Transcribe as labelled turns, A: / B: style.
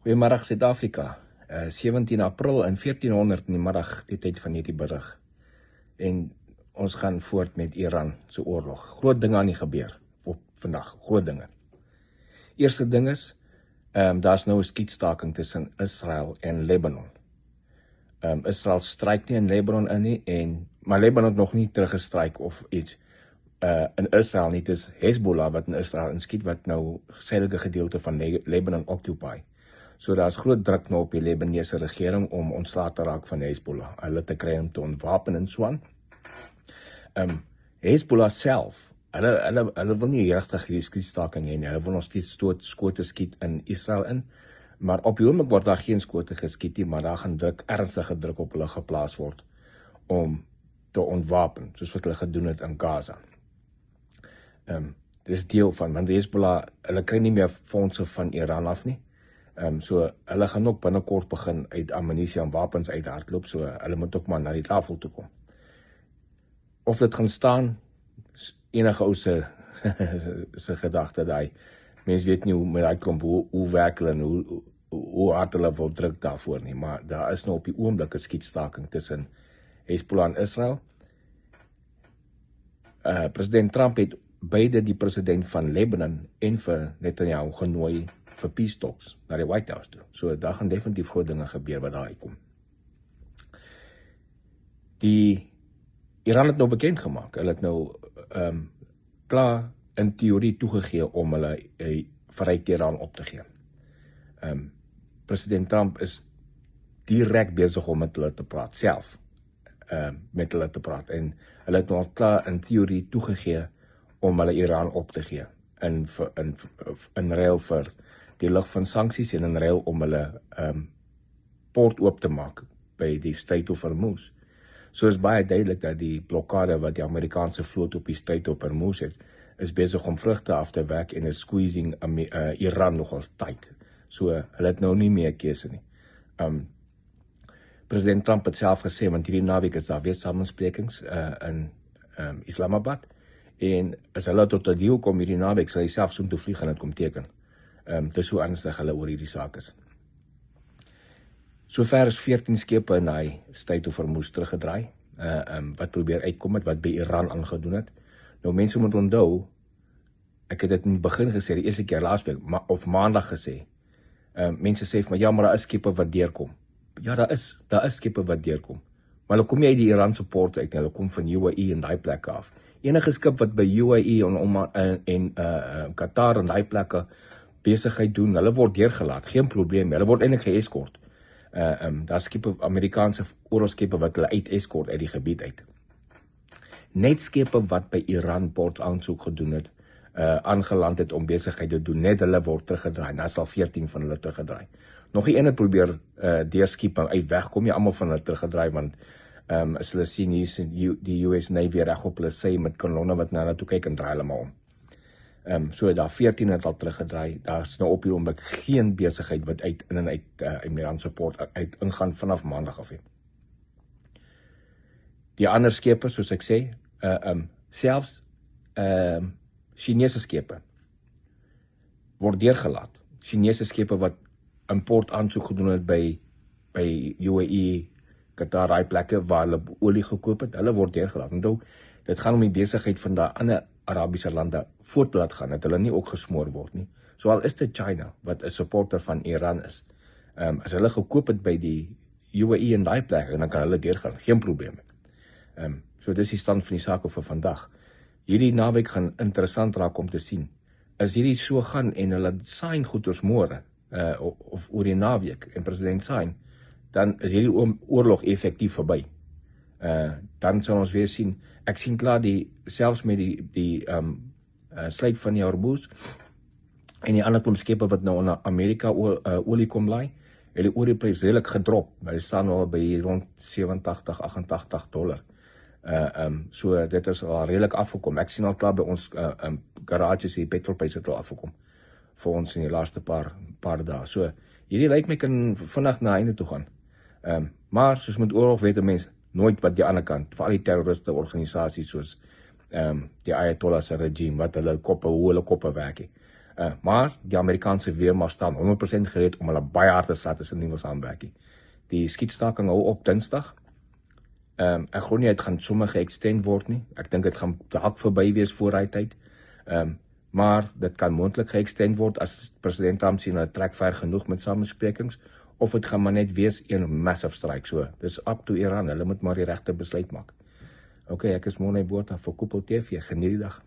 A: Goeiemiddag Suid-Afrika. 17 April en 1400 in die middag die tyd van hierdie berig. En ons gaan voort met Iran se oorlog. Groot dinge aan die gebeur op vandag, groot dinge. Eerste ding is, daar's nou 'n skietstaking tussen Israel en Libanon. Israel stryk nie in Libanon in nie, maar Libanon het nog nie teruggestryk of iets. In Israel nie, dit is Hezbollah wat in Israel inskiet, wat nou suidelike gedeelte van Libanon occupy. So daar's groot druk nou op die Libanese regering om ontslae te raak van Hezbollah, hulle te kry om te ontwapen en so aan. Hezbollah self, hulle wil nie regtig hierdie skietstaking hê nie, hulle wil nog steeds skote skiet in Israel in, maar op die oomblik word daar geen skote geskiet nie, maar daar gaan ernstige druk op hulle geplaas word om te ontwapen, soos wat hulle gedoen het in Gaza. Dit is deel van, want Hezbollah, hulle kry nie meer fondse van Iran af nie. So hulle gaan ook binnekort begin uit ammunisie en wapens uithardloop, so hulle moet ook maar na die tafel toe kom. Of dit gaan staan, enige ou se gedagte daai. Mense weet nie hoe met daai klomp hoe werk hulle en hoe hard hulle wil druk daarvoor nie, maar daar is nou op die oomblik 'n skietstaking tussen Hezbollah en Israel. President Trump het beide die president van Libanon en vir Netanyahu genooi vir peace talks na die White House toe. So daar gaan definitief groot dinge gebeur wat daar uitkom. Iran het nou bekend gemaak, hulle het nou klaar in teorie toegegee om hulle vryheid Iran op te gee. President Trump is direk besig om met hulle te praat, self met hulle te praat, en hulle het nou al klaar in teorie toegegee om hulle Iran op te gee, in ruil vir die lig van sanksies en in ruil om hulle poort oop te maak by die Strait of Hormuz. So is baie duidelik dat die blokkade wat die Amerikaanse vloot op die Strait of Hormuz het, is besig om vrugte af te werk en is squeezing Iran nogal tight. So hulle het nou nie meer keuse nie. President Trump het self gesê, want hierdie naweek is daar weer samesprekings in Islamabad, en as hulle tot 'n deal kom hierdie naweek, sal hy self soontoe vlieg en dit kom teken. Dis so ernstig hulle oor hierdie saak is. Sover is 14 skepe in hy Strait of Hormuz teruggedraai, wat probeer uitkom het, wat by Iran aangedoen het. Nou mense moet onthou, ek het dit in die begin gesê, die eerste keer laasweek, of maandag gesê, mense sê vir my, ja, maar daar is skepe wat deurkom. Ja, daar is skepe wat deurkom. Maar hulle kom nie uit die Iranse poort uit, hulle kom van UAE en daai plekke af. Enige skip wat by UAE en Qatar en daai plekke besigheid doen, hulle word deurgelaat, geen probleem, hulle word eintlik geeskort. Daar skepe, Amerikaanse oorlogskepe wat hulle escort uit die gebied uit. Net skepe wat by Iran ports aansoek gedoen het, aangeland het om besigheid te doen, net hulle word teruggedraai, daar sal 14 van hulle teruggedraai. Nog die ene probeer deurskiep en uit wegkom, jy almal van hulle teruggedraai, want as hulle sien hier is die US Navy reg op hulle sy met kolonne wat na hulle toe kyk en draai hulle maar om. So daar 14 het al teruggedraai, daar is nou op die oomblik geen besigheid wat uit in en uit Iranse poort ingaan vanaf maandag af. Die ander skepe, soos ek sê, selfs Chinese skepe word deurgelaat. Chinese skepe wat import aansoek gedoen het by UAE, Qatar, daai plekke waar hulle olie gekoop het, hulle word deurgelaat. Onthou, dit gaan om die besigheid van daai ander Arabiese lande voort laat gaan, dat hulle nie ook gesmoor word nie. So al is dit China, wat 'n supporter van Iran is. As hulle gekoop het by die UAE en daai plekke, dan kan hulle deurgaan, geen probleem. So dis die stand van die sake vir vandag. Hierdie naweek gaan interessant raak om te sien. As hierdie so gaan en hulle sign goeders môre, of oor die naweek, en president sign, dan is hierdie oorlog effektief verby. Dan sal ons weer sien, ek sien klaar selfs met die sluit van die Hormuz en die ander klomp skepe wat nou onder Amerika olie kom laai, het die olieprys redelik gedrop, maar dit staan al by rond $87-88. So dit is al redelik afgekom. Ek sien al klaar by ons garages, die petrolprys het al afgekom vir ons in die laaste paar dae. So hierdie lyk my kan vinnig na einde toe gaan. Maar soos met oorlog weet 'n mens nooit wat die ander kant, vir al die terroriste organisasies soos die Ayatollah se regime, hoe hulle koppe werk. Maar die Amerikaanse weermag staan 100% gereed om hulle baie hard te slat as 'n nuwe saamwerking. Die skietstaking hou op Dinsdag. Ek glo nie dit gaan sommer geëxtend word nie. Ek dink dit gaan dalk verby wees voor hy tyd. Maar dit kan moontlik geëxtend word as president Trump sien hulle trek ver genoeg met samesprekings, of dit gaan maar net wees een massive strike. So, dis up to Iran, hulle moet maar die regte besluit maak. Okay, ek is Morne Botha vir Koepel TV. Geniet die dag.